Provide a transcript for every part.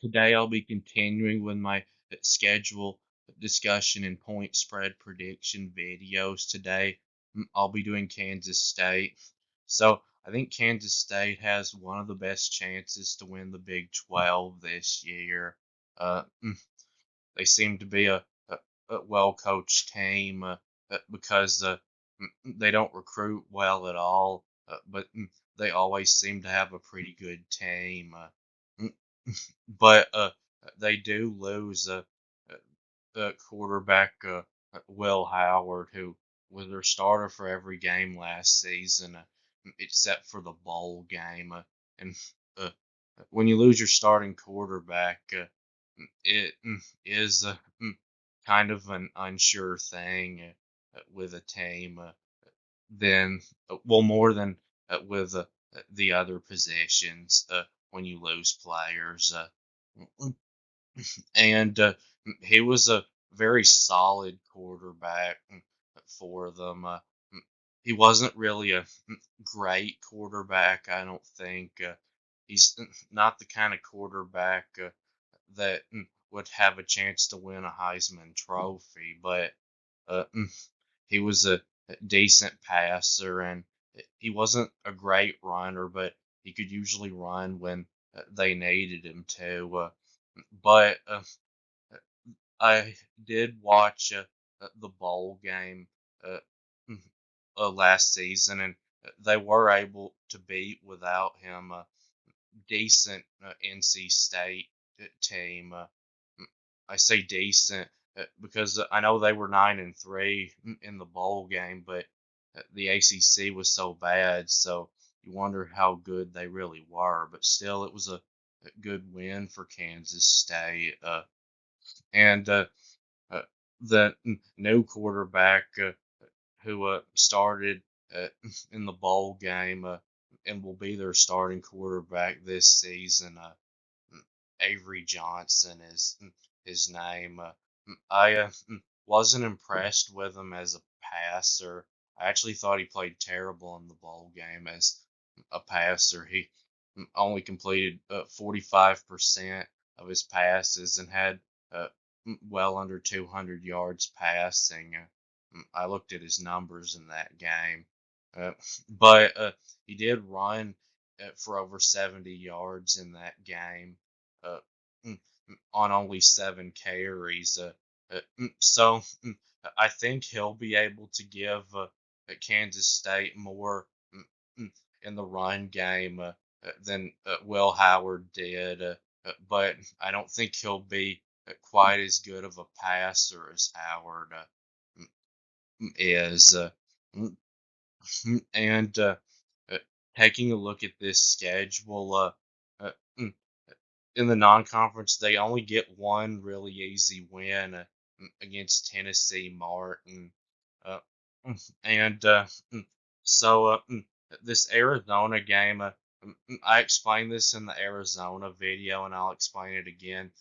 Today I'll be continuing with my schedule discussion and point spread prediction videos. Today I'll be doing Kansas State. I think Kansas State has one of the best chances to win the Big 12 this year. They seem to be a well coached team because they don't recruit well at all, but they always seem to have a pretty good team. Mm, but they do lose quarterback Will Howard, who was their starter for every game last season, except for the bowl game. And uh, when you lose your starting quarterback, it is kind of an unsure thing with a team than well more than with the other positions when you lose players. And he was a very solid quarterback for them. He wasn't really a great quarterback, I don't think. He's not the kind of quarterback that would have a chance to win a Heisman Trophy, but uh, mm, he was a decent passer, and he wasn't a great runner, but he could usually run when they needed him to. But I did watch the bowl game uh, mm, last season, and they were able to beat without him a decent NC State team. I say decent because I know they were 9-3 in the bowl game, but the ACC was so bad, so you wonder how good they really were. But still, it was a good win for Kansas State. And uh, the new quarterback who started uh, in the bowl game and will be their starting quarterback this season. Avery Johnson is his name. I wasn't impressed with him as a passer. I actually thought he played terrible in the bowl game as a passer. He only completed 45% of his passes and had uh, well under 200 yards passing. I looked at his numbers in that game, uh, but he did run for over 70 yards in that game uh, mm, on only 7 carries. I think he'll be able to give Kansas State more mm, in the run game than Will Howard did, but I don't think he'll be quite as good of a passer as Howard is. Mm, and uh, Taking a look at this schedule, uh, mm, in the non-conference, they only get one really easy win against Tennessee Martin, uh, and so this Arizona game, I explained this in the Arizona video, and I'll explain it again.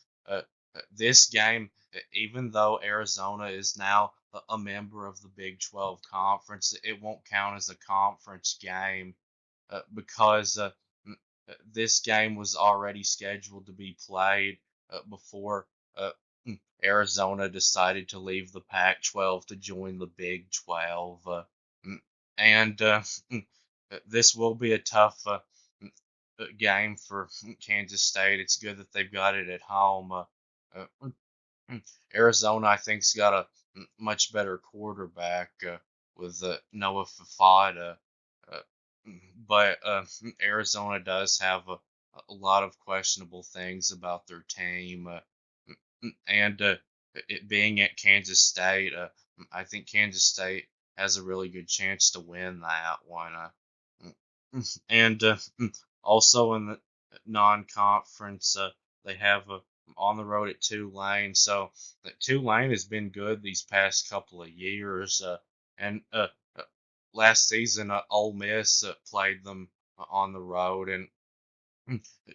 This game, even though Arizona is now a member of the Big 12 conference, it won't count as a conference game because this game was already scheduled to be played before uh, Arizona decided to leave the Pac-12 to join the Big 12. And This will be a tough game for Kansas State. It's good that they've got it at home. Arizona, I think, has got a much better quarterback with Noah Fafada. Uh, but Arizona does have a lot of questionable things about their team. And It being at Kansas State, I think Kansas State has a really good chance to win that one. And Also in the non-conference, they have on the road at Tulane. So Tulane has been good these past couple of years. And Last season, Ole Miss played them on the road, and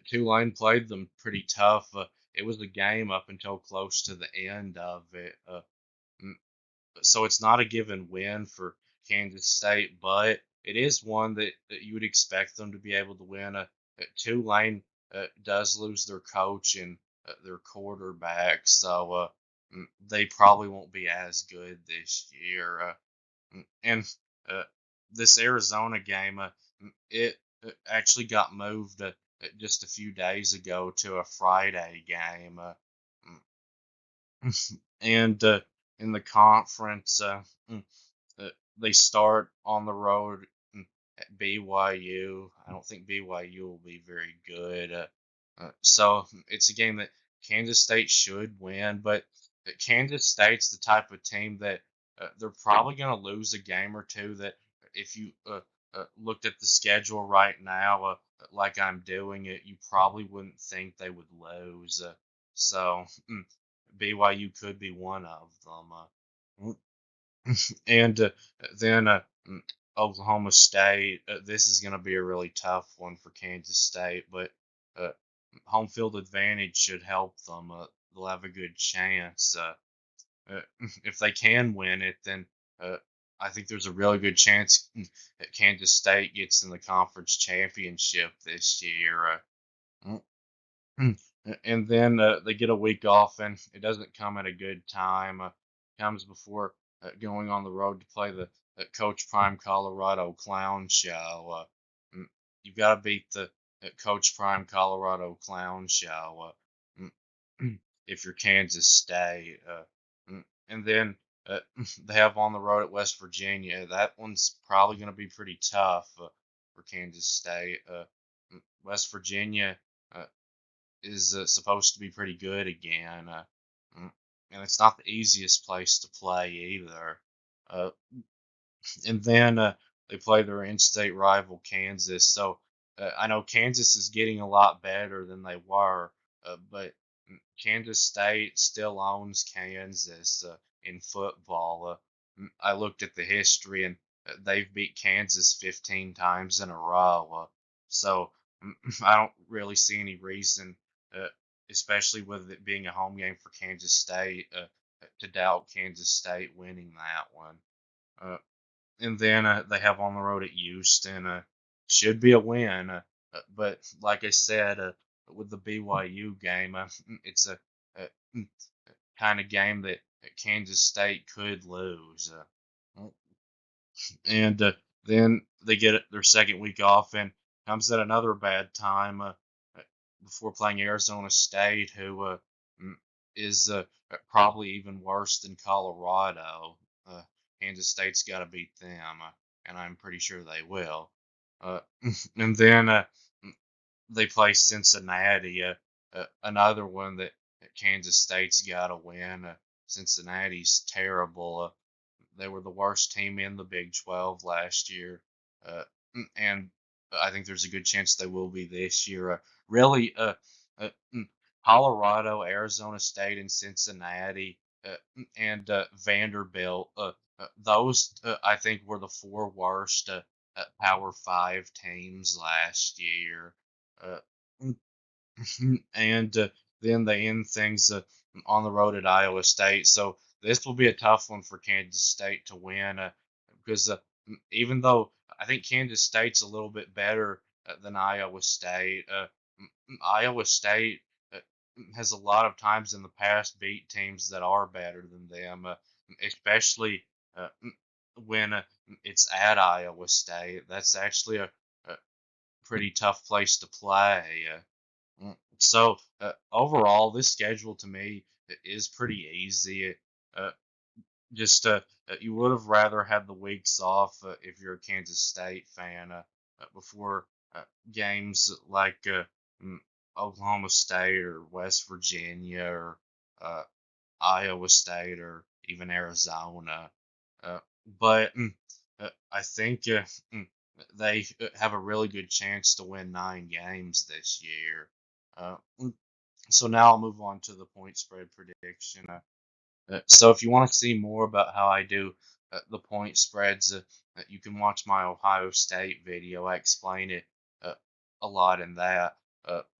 Tulane played them pretty tough. It was a game up until close to the end of it. Mm, so it's not a given win for Kansas State, but it is one that you would expect them to be able to win. Tulane does lose their coach and their quarterback, so they probably won't be as good this year. And uh, this Arizona game, it actually got moved just a few days ago to a Friday game. And in the conference, uh, they start on the road at BYU. I don't think BYU will be very good. So it's a game that Kansas State should win, but Kansas State's the type of team that they're probably going to lose a game or two. That if you looked at the schedule right now, like I'm doing it, you probably wouldn't think they would lose. So BYU could be one of them. And then Oklahoma State. This is going to be a really tough one for Kansas State, but uh, home field advantage should help them. They'll have a good chance. If they can win it, then uh, I think there's a really good chance that Kansas State gets in the conference championship this year. Mm. And then they get a week off, and it doesn't come at a good time. Comes before going on the road to play the Coach Prime Colorado Clown Show. You've got to beat the Coach Prime Colorado Clown Show if you're Kansas State. And then they have on the road at West Virginia. That one's probably going to be pretty tough for Kansas State. West Virginia. Uh, is supposed to be pretty good again. Mm, and it's not the easiest place to play either. Uh, and then they play their in-state rival Kansas. So I know Kansas is getting a lot better than they were, but Kansas State still owns Kansas in football. I looked at the history, and they've beat Kansas 15 times in a row. So I don't really see any reason, uh, especially with it being a home game for Kansas State, to doubt Kansas State winning that one. Uh, and then they have on the road at Houston. Should be a win, but like I said, with the BYU game, it's a kind of game that Kansas State could lose. And then they get their second week off, and comes at another bad time before playing Arizona State, who mm, is probably even worse than Colorado. Uh, Kansas State's got to beat them, and I'm pretty sure they will. Uh, and then they play Cincinnati, another one that Kansas State's got to win. Cincinnati's terrible. They were the worst team in the Big 12 last year, and I think there's a good chance they will be this year. Really, Colorado, Arizona State, and Cincinnati, and Vanderbilt. Those I think were the four worst Power Five teams last year. Uh, and then they end things on the road at Iowa State. So this will be a tough one for Kansas State to win because even though I think Kansas State's a little bit better than Iowa State, Iowa State has a lot of times in the past beat teams that are better than them, especially when it's at Iowa State. That's actually a pretty tough place to play. So overall, this schedule to me is pretty easy. Uh, just you would have rather had the weeks off if you're a Kansas State fan before games like mm, Oklahoma State or West Virginia or uh, Iowa State or even Arizona. Uh, but I think they have a really good chance to win 9 games this year. Uh, so now I'll move on to the point spread prediction. So if you want to see more about how I do the point spreads, you can watch my Ohio State video. I explain it uh, a lot in that.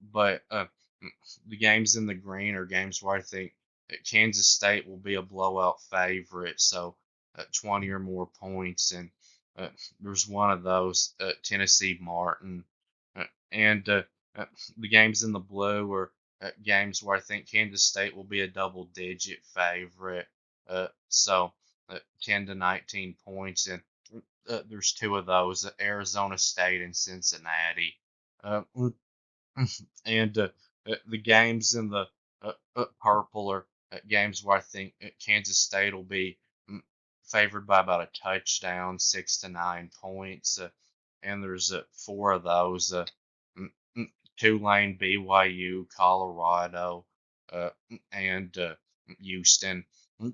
But the games in the green are games where I think Kansas State will be a blowout favorite, so 20 or more points. And uh, there's one of those, Tennessee Martin. And Uh, the games in the blue are games where I think Kansas State will be a double-digit favorite. So 10 to 19 points, and there's two of those: Arizona State and Cincinnati. Uh, and the games in the purple are games where I think Kansas State will be favored by about a touchdown, 6 to 9 points, and there's four of those: mm, mm, Tulane, BYU, Colorado, and Houston. Mm,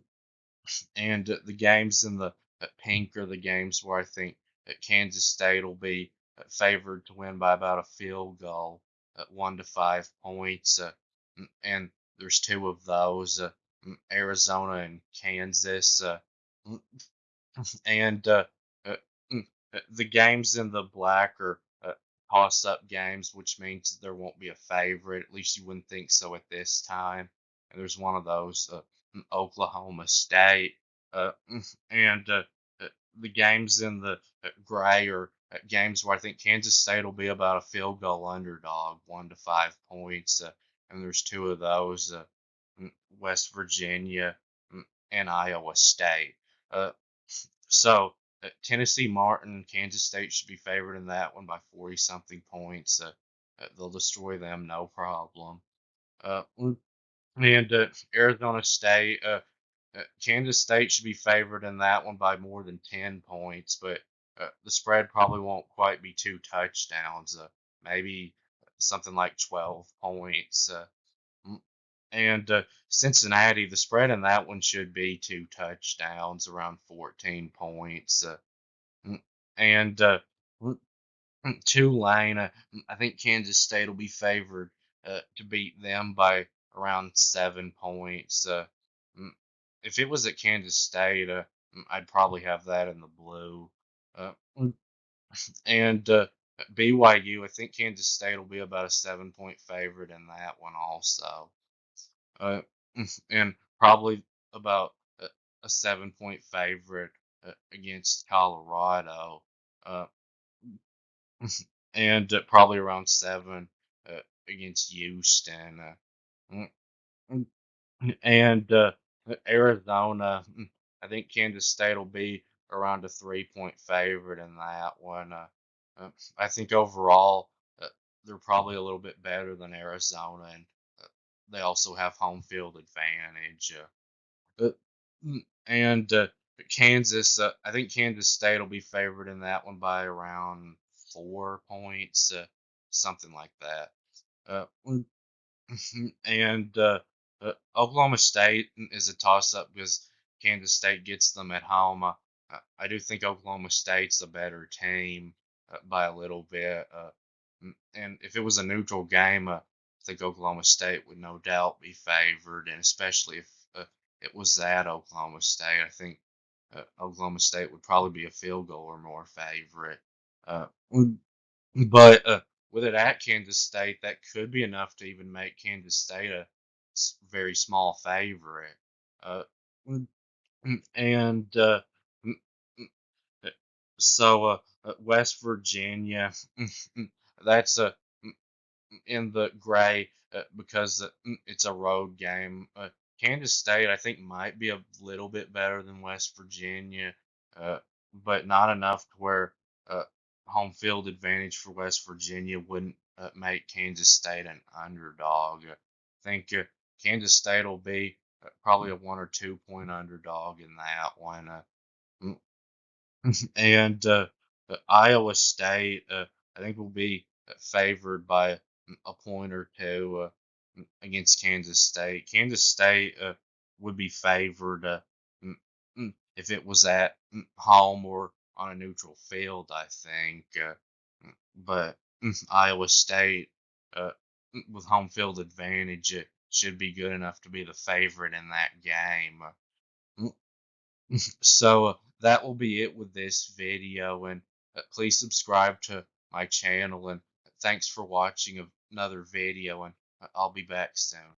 And the games in the pink are the games where I think Kansas State will be favored to win by about a field goal, 1 to 5 points. And there's two of those: Arizona and Kansas. Mm, and uh, the games in the black are toss-up games, which means that there won't be a favorite. At least you wouldn't think so at this time. And there's one of those: Oklahoma State, and uh, the games in the gray are games where I think Kansas State will be about a field goal underdog, 1 to 5 points. And there's two of those: West Virginia, and Iowa State. Uh, so Tennessee Martin, Kansas State should be favored in that one by 40 something points. They'll destroy them, no problem. And Arizona State, Kansas State should be favored in that one by more than 10 points, but the spread probably won't quite be two touchdowns. Maybe something like 12 points. Mm, and Cincinnati, the spread in that one should be two touchdowns, around 14 points. Mm, and Tulane, I think Kansas State will be favored to beat them by around 7 points. Mm, if it was at Kansas State, I'd probably have that in the blue. Uh, and BYU, I think Kansas State will be about a 7 point favorite in that one also. Uh, and probably about a 7 point favorite against Colorado. Uh, and probably around seven against Houston. Mm, and Arizona, I think Kansas State will be around a 3 point favorite in that one. Uh, I think overall uh, they're probably a little bit better than Arizona, and uh, they also have home field advantage. Uh, and Kansas, I think Kansas State will be favored in that one by around 4 points, something like that. Uh, and Oklahoma State is a toss-up because Kansas State gets them at home. I do think Oklahoma State's a better team by a little bit. And if it was a neutral game, I think Oklahoma State would no doubt be favored, and especially if it was at Oklahoma State, I think Oklahoma State would probably be a field goal or more favorite. Uh, but with it at Kansas State, that could be enough to even make Kansas State a very small favorite. Uh, mm, and mm, mm, uh, so West Virginia, that's in the gray because it's a road game. Kansas State, I think, might be a little bit better than West Virginia, uh, but not enough to where uh, home field advantage for West Virginia wouldn't make Kansas State an underdog. I think Kansas State will be probably a 1 or 2 point underdog in that one. Mm, and Iowa State, I think, will be favored by a point or two against Kansas State. Kansas State would be favored if it was at home or on a neutral field, I think. But Iowa State, uh, with home field advantage, should be good enough to be the favorite in that game. So that will be it with this video, and please subscribe to my channel, and thanks for watching another video, and I'll be back soon.